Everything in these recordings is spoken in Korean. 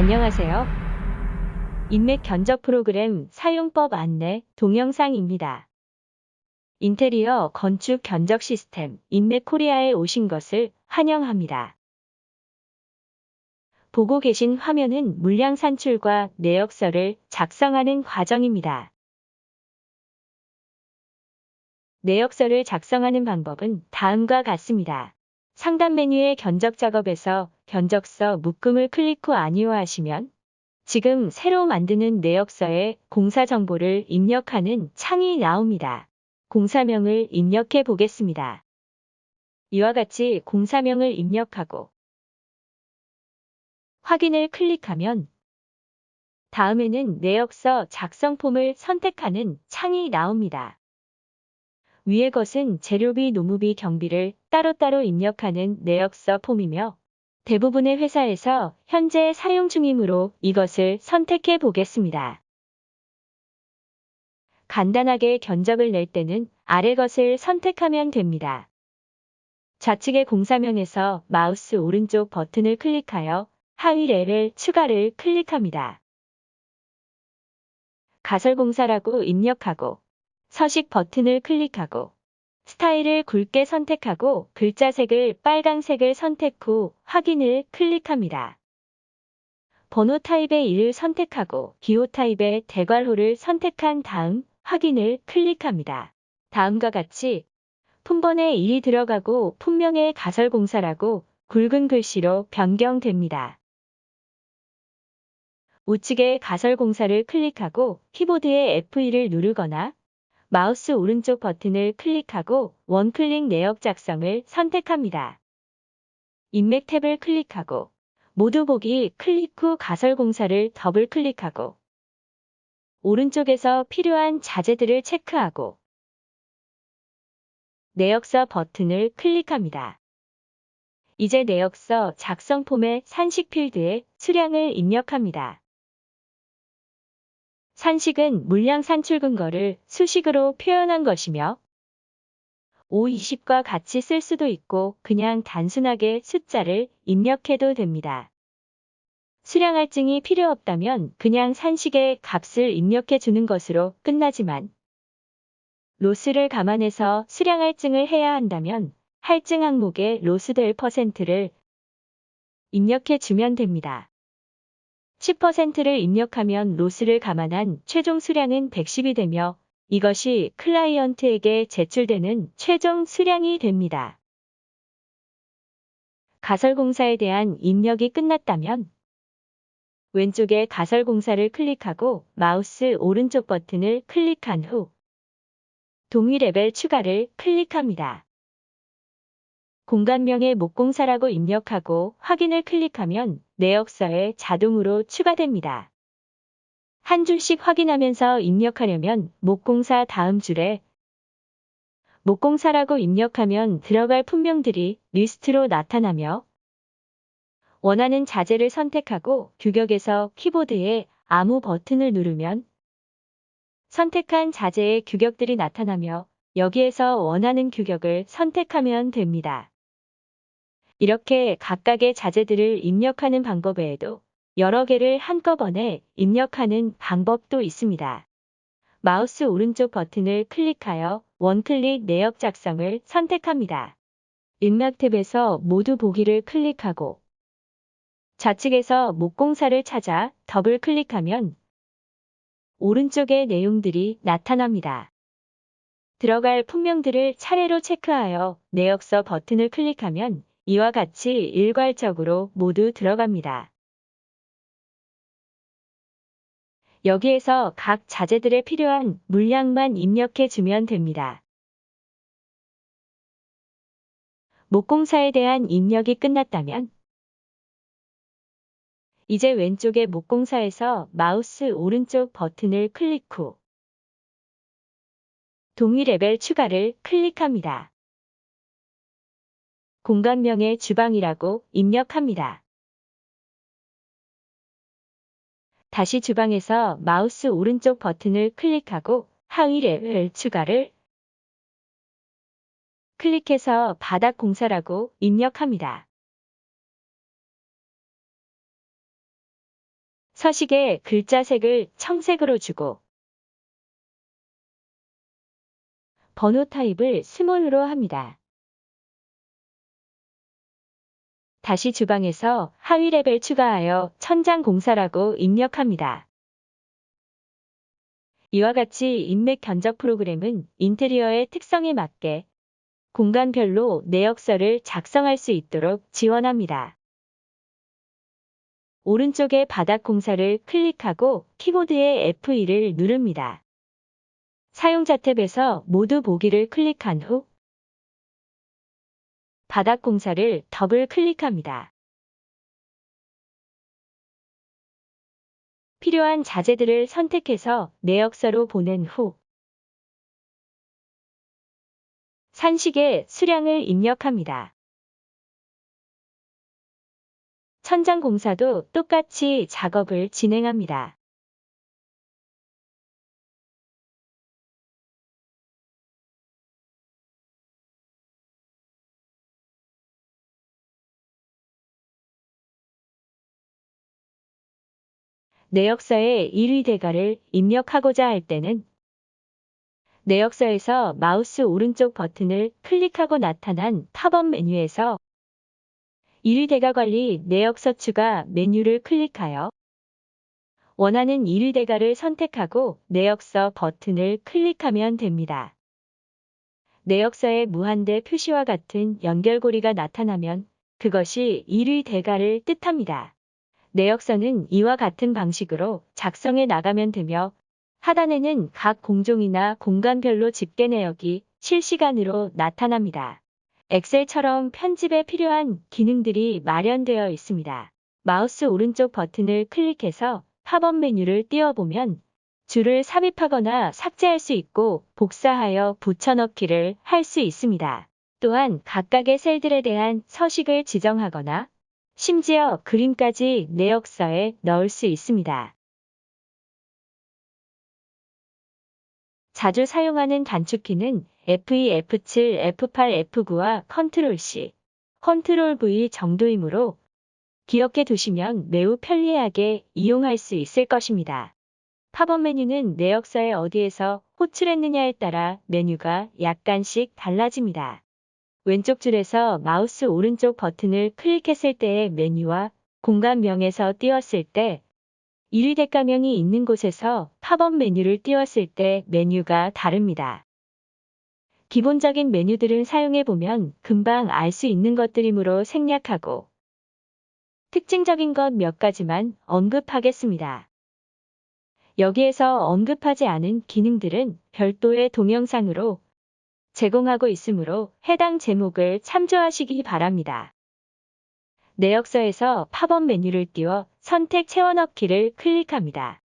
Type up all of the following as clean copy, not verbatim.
안녕하세요. 인맥 견적 프로그램 사용법 안내 동영상입니다. 인테리어 건축 견적 시스템 인맥 코리아에 오신 것을 환영합니다. 보고 계신 화면은 물량 산출과 내역서를 작성하는 과정입니다. 내역서를 작성하는 방법은 다음과 같습니다. 상단 메뉴의 견적 작업에서 견적서 묶음을 클릭 후 안이어하시면 지금 새로 만드는 내역서에 공사 정보를 입력하는 창이 나옵니다. 공사명을 입력해 보겠습니다. 이와 같이 공사명을 입력하고 확인을 클릭하면 다음에는 내역서 작성 폼을 선택하는 창이 나옵니다. 위의 것은 재료비, 노무비, 경비를 따로따로 입력하는 내역서 폼이며 대부분의 회사에서 현재 사용 중이므로 이것을 선택해 보겠습니다. 간단하게 견적을 낼 때는 아래 것을 선택하면 됩니다. 좌측의 공사명에서 마우스 오른쪽 버튼을 클릭하여 하위 레벨 추가를 클릭합니다. 가설공사라고 입력하고 서식 버튼을 클릭하고 스타일을 굵게 선택하고 글자색을 빨강색을 선택 후 확인을 클릭합니다. 번호 타입의 1을 선택하고 기호 타입의 대괄호를 선택한 다음 확인을 클릭합니다. 다음과 같이 품번에 1이 들어가고 품명의 가설공사라고 굵은 글씨로 변경됩니다. 우측의 가설공사를 클릭하고 키보드의 F2를 누르거나 마우스 오른쪽 버튼을 클릭하고 원클릭 내역 작성을 선택합니다. 인맥 탭을 클릭하고 모두 보기 클릭 후 가설공사를 더블 클릭하고 오른쪽에서 필요한 자재들을 체크하고 내역서 버튼을 클릭합니다. 이제 내역서 작성 폼의 산식 필드에 수량을 입력합니다. 산식은 물량 산출 근거를 수식으로 표현한 것이며 520과 같이 쓸 수도 있고 그냥 단순하게 숫자를 입력해도 됩니다. 수량 할증이 필요 없다면 그냥 산식의 값을 입력해 주는 것으로 끝나지만 로스를 감안해서 수량 할증을 해야 한다면 할증 항목에 로스될 퍼센트를 입력해 주면 됩니다. 10%를 입력하면 로스를 감안한 최종 수량은 110이 되며 이것이 클라이언트에게 제출되는 최종 수량이 됩니다. 가설공사에 대한 입력이 끝났다면 왼쪽에 가설공사를 클릭하고 마우스 오른쪽 버튼을 클릭한 후 동의 레벨 추가를 클릭합니다. 공간명의 목공사라고 입력하고 확인을 클릭하면 내역서에 자동으로 추가됩니다. 한 줄씩 확인하면서 입력하려면 목공사 다음 줄에 목공사라고 입력하면 들어갈 품명들이 리스트로 나타나며 원하는 자재를 선택하고 규격에서 키보드의 아무 버튼을 누르면 선택한 자재의 규격들이 나타나며 여기에서 원하는 규격을 선택하면 됩니다. 이렇게 각각의 자재들을 입력하는 방법 외에도 여러 개를 한꺼번에 입력하는 방법도 있습니다. 마우스 오른쪽 버튼을 클릭하여 원클릭 내역 작성을 선택합니다. 인맥 탭에서 모두 보기를 클릭하고 좌측에서 목공사를 찾아 더블 클릭하면 오른쪽의 내용들이 나타납니다. 들어갈 품명들을 차례로 체크하여 내역서 버튼을 클릭하면 이와 같이 일괄적으로 모두 들어갑니다. 여기에서 각 자재들에 필요한 물량만 입력해 주면 됩니다. 목공사에 대한 입력이 끝났다면 이제 왼쪽의 목공사에서 마우스 오른쪽 버튼을 클릭 후 동의 레벨 추가를 클릭합니다. 공간명의 주방이라고 입력합니다. 다시 주방에서 마우스 오른쪽 버튼을 클릭하고 하위 레벨 추가를 클릭해서 바닥 공사라고 입력합니다. 서식에 글자색을 청색으로 주고 번호 타입을 스몰로 합니다. 다시 주방에서 하위 레벨 추가하여 천장 공사라고 입력합니다. 이와 같이 인맥 견적 프로그램은 인테리어의 특성에 맞게 공간별로 내역서를 작성할 수 있도록 지원합니다. 오른쪽의 바닥 공사를 클릭하고 키보드의 F2를 누릅니다. 사용자 탭에서 모두 보기를 클릭한 후 바닥 공사를 더블 클릭합니다. 필요한 자재들을 선택해서 내역서로 보낸 후 산식의 수량을 입력합니다. 천장 공사도 똑같이 작업을 진행합니다. 내역서에 1위 대가를 입력하고자 할 때는 내역서에서 마우스 오른쪽 버튼을 클릭하고 나타난 팝업 메뉴에서 1위 대가 관리 내역서 추가 메뉴를 클릭하여 원하는 1위 대가를 선택하고 내역서 버튼을 클릭하면 됩니다. 내역서에 무한대 표시와 같은 연결고리가 나타나면 그것이 1위 대가를 뜻합니다. 내역서는 이와 같은 방식으로 작성해 나가면 되며 하단에는 각 공종이나 공간별로 집계 내역이 실시간으로 나타납니다. 엑셀처럼 편집에 필요한 기능들이 마련되어 있습니다. 마우스 오른쪽 버튼을 클릭해서 팝업 메뉴를 띄워보면 줄을 삽입하거나 삭제할 수 있고 복사하여 붙여넣기를 할 수 있습니다. 또한 각각의 셀들에 대한 서식을 지정하거나 심지어 그림까지 내역서에 넣을 수 있습니다. 자주 사용하는 단축키는 F2, F7, F8, F9와 Ctrl-C, Ctrl-V 정도이므로 기억해 두시면 매우 편리하게 이용할 수 있을 것입니다. 팝업 메뉴는 내역서에 어디에서 호출했느냐에 따라 메뉴가 약간씩 달라집니다. 왼쪽 줄에서 마우스 오른쪽 버튼을 클릭했을 때의 메뉴와 공간명에서 띄웠을 때 1위 대가명이 있는 곳에서 팝업 메뉴를 띄웠을 때 메뉴가 다릅니다. 기본적인 메뉴들은 사용해보면 금방 알 수 있는 것들이므로 생략하고 특징적인 것 몇 가지만 언급하겠습니다. 여기에서 언급하지 않은 기능들은 별도의 동영상으로 제공하고 있으므로 해당 제목을 참조하시기 바랍니다. 내역서에서 팝업 메뉴를 띄워 선택 채워넣기를 클릭합니다.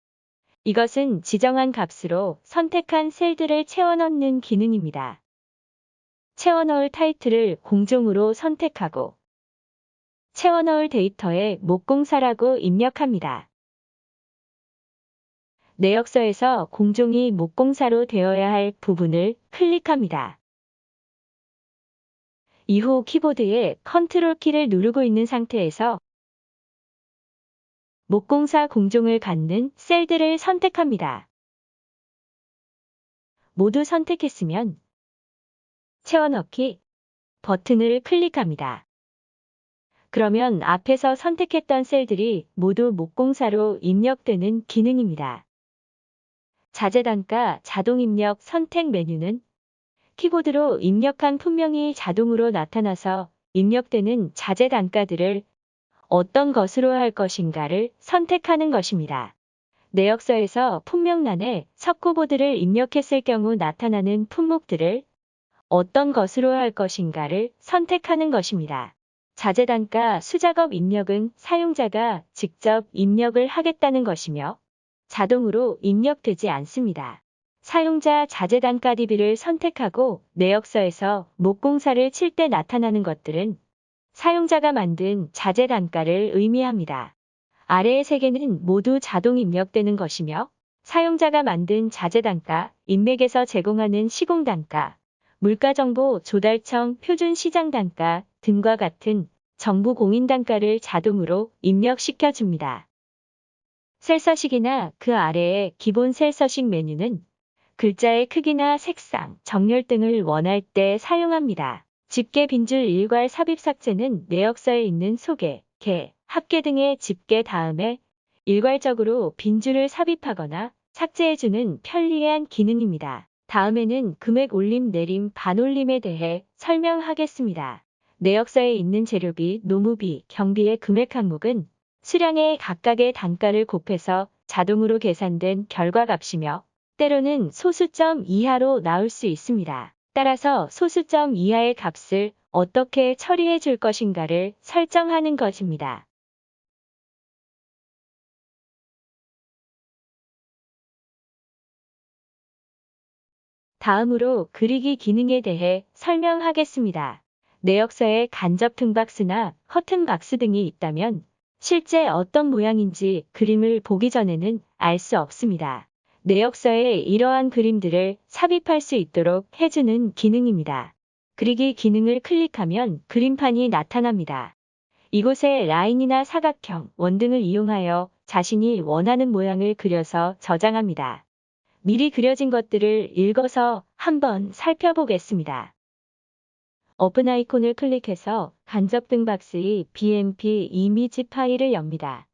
이것은 지정한 값으로 선택한 셀들을 채워넣는 기능입니다. 채워넣을 타이틀을 공종으로 선택하고 채워넣을 데이터에 목공사라고 입력합니다. 내역서에서 공종이 목공사로 되어야 할 부분을 클릭합니다. 이후 키보드에 컨트롤 키를 누르고 있는 상태에서 목공사 공종을 갖는 셀들을 선택합니다. 모두 선택했으면 채워넣기 버튼을 클릭합니다. 그러면 앞에서 선택했던 셀들이 모두 목공사로 입력되는 기능입니다. 자재 단가 자동 입력 선택 메뉴는 키보드로 입력한 품명이 자동으로 나타나서 입력되는 자재 단가들을 어떤 것으로 할 것인가를 선택하는 것입니다. 내역서에서 품명란에 석고보드를 입력했을 경우 나타나는 품목들을 어떤 것으로 할 것인가를 선택하는 것입니다. 자재 단가 수작업 입력은 사용자가 직접 입력을 하겠다는 것이며 자동으로 입력되지 않습니다. 사용자 자재 단가 DB를 선택하고 내역서에서 목공사를 칠 때 나타나는 것들은 사용자가 만든 자재 단가를 의미합니다. 아래의 세 개는 모두 자동 입력되는 것이며 사용자가 만든 자재 단가, 인맥에서 제공하는 시공 단가, 물가정보 조달청 표준 시장 단가 등과 같은 정부 공인 단가를 자동으로 입력시켜 줍니다. 셀서식이나 그 아래의 기본 셀서식 메뉴는 글자의 크기나 색상, 정렬 등을 원할 때 사용합니다. 집게 빈줄 일괄 삽입 삭제는 내역서에 있는 소개, 개, 합계 등의 집게 다음에 일괄적으로 빈줄을 삽입하거나 삭제해주는 편리한 기능입니다. 다음에는 금액 올림 내림 반올림에 대해 설명하겠습니다. 내역서에 있는 재료비, 노무비, 경비의 금액 항목은 수량의 각각의 단가를 곱해서 자동으로 계산된 결과값이며 때로는 소수점 이하로 나올 수 있습니다. 따라서 소수점 이하의 값을 어떻게 처리해 줄 것인가를 설정하는 것입니다. 다음으로 그리기 기능에 대해 설명하겠습니다. 내역서에 간접 등박스나 커튼 박스 등이 있다면 실제 어떤 모양인지 그림을 보기 전에는 알 수 없습니다. 내역서에 이러한 그림들을 삽입할 수 있도록 해주는 기능입니다. 그리기 기능을 클릭하면 그림판이 나타납니다. 이곳에 라인이나 사각형, 원 등을 이용하여 자신이 원하는 모양을 그려서 저장합니다. 미리 그려진 것들을 읽어서 한번 살펴보겠습니다. 오픈 아이콘을 클릭해서 간접 등박스의 BMP 이미지 파일을 엽니다.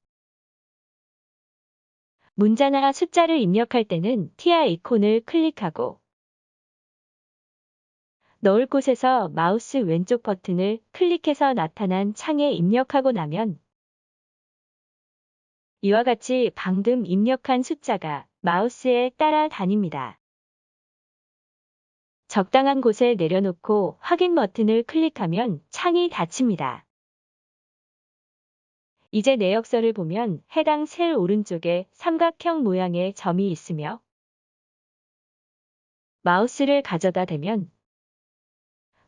문자나 숫자를 입력할 때는 T 아이콘을 클릭하고 넣을 곳에서 마우스 왼쪽 버튼을 클릭해서 나타난 창에 입력하고 나면 이와 같이 방금 입력한 숫자가 마우스에 따라다닙니다. 적당한 곳에 내려놓고 확인 버튼을 클릭하면 창이 닫힙니다. 이제 내역서를 보면 해당 셀 오른쪽에 삼각형 모양의 점이 있으며 마우스를 가져다 대면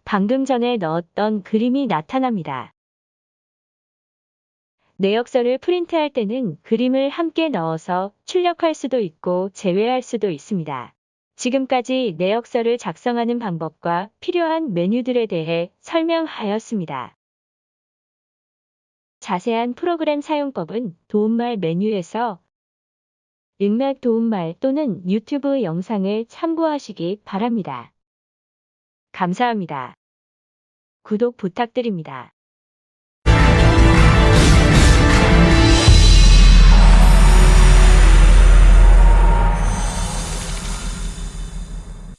방금 전에 넣었던 그림이 나타납니다. 내역서를 프린트할 때는 그림을 함께 넣어서 출력할 수도 있고 제외할 수도 있습니다. 지금까지 내역서를 작성하는 방법과 필요한 메뉴들에 대해 설명하였습니다. 자세한 프로그램 사용법은 도움말 메뉴에서 일맥 도움말 또는 유튜브 영상을 참고하시기 바랍니다. 감사합니다. 구독 부탁드립니다.